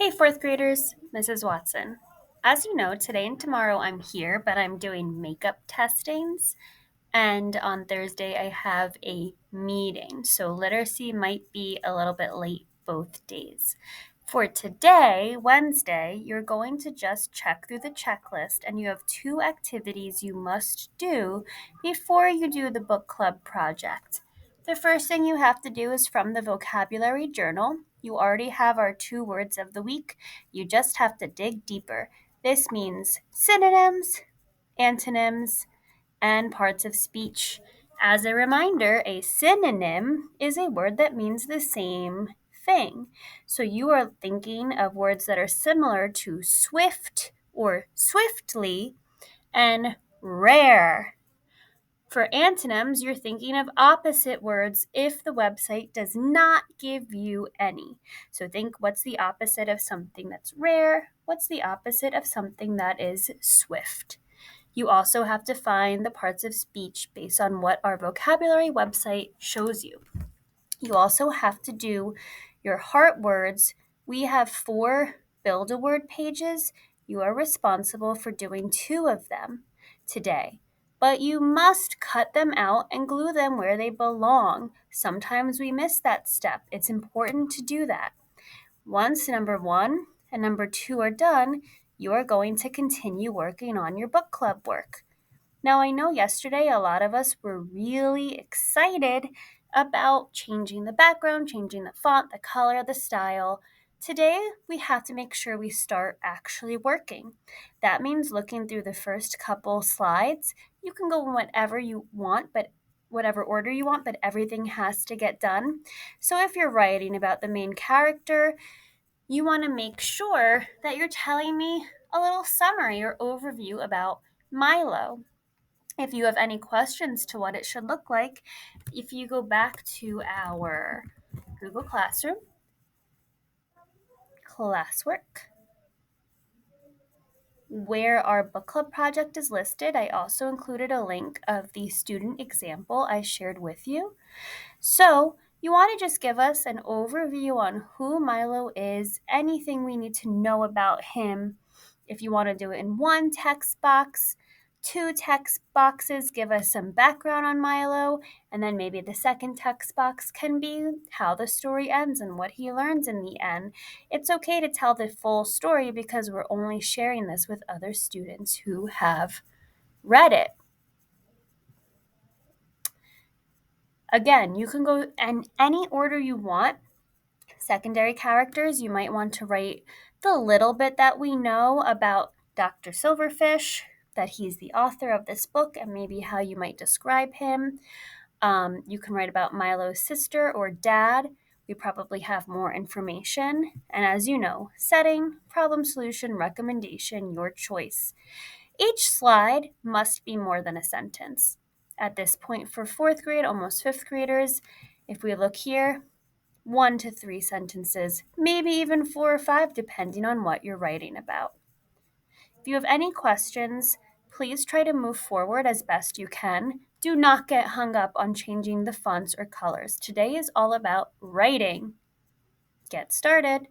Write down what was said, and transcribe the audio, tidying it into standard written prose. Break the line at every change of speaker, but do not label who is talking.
Hey, fourth graders, Mrs. Watson. As you know, today and tomorrow I'm here, but I'm doing makeup testings. And on Thursday, I have a meeting. So literacy might be a little bit late both days. For today, Wednesday, you're going to just check through the checklist, and you have two activities you must do before you do the book club project. The first thing you have to do is from the vocabulary journal. You already have our 2 words of the week. You just have to dig deeper. This means synonyms, antonyms, and parts of speech. As a reminder, a synonym is a word that means the same thing. So you are thinking of words that are similar to swift or swiftly and rare. For antonyms, you're thinking of opposite words if the website does not give you any. So think, what's the opposite of something that's rare? What's the opposite of something that is swift? You also have to find the parts of speech based on what our vocabulary website shows you. You also have to do your heart words. We have 4 Build-A-Word pages. You are responsible for doing 2 of them today. But you must cut them out and glue them where they belong. Sometimes we miss that step. It's important to do that. Once number 1 and number 2 are done, you are going to continue working on your book club work. Now, I know yesterday a lot of us were really excited about changing the background, changing the font, the color, the style. Today, we have to make sure we start actually working. That means looking through the first couple slides. You can go in whatever you want, but whatever order you want, but everything has to get done. So if you're writing about the main character, you want to make sure that you're telling me a little summary or overview about Milo. If you have any questions to what it should look like, if you go back to our Google Classroom, classwork, where our book club project is listed, I also included a link of the student example I shared with you. So you want to just give us an overview on who Milo is, anything we need to know about him. If you want to do it in one text box, 2 text boxes, give us some background on Milo, and then maybe the second text box can be how the story ends and what he learns in the end. It's okay to tell the full story because we're only sharing this with other students who have read it. Again, you can go in any order you want. Secondary characters, you might want to write the little bit that we know about Dr. Silverfish, that he's the author of this book, and maybe how you might describe him. You can write about Milo's sister or dad. We probably have more information. And as you know, setting, problem solution, recommendation, your choice. Each slide must be more than a sentence. At this point for 4th grade, almost 5th graders, if we look here, 1 to 3 sentences, maybe even 4 or 5, depending on what you're writing about. If you have any questions, please try to move forward as best you can. Do not get hung up on changing the fonts or colors. Today is all about writing. Get started.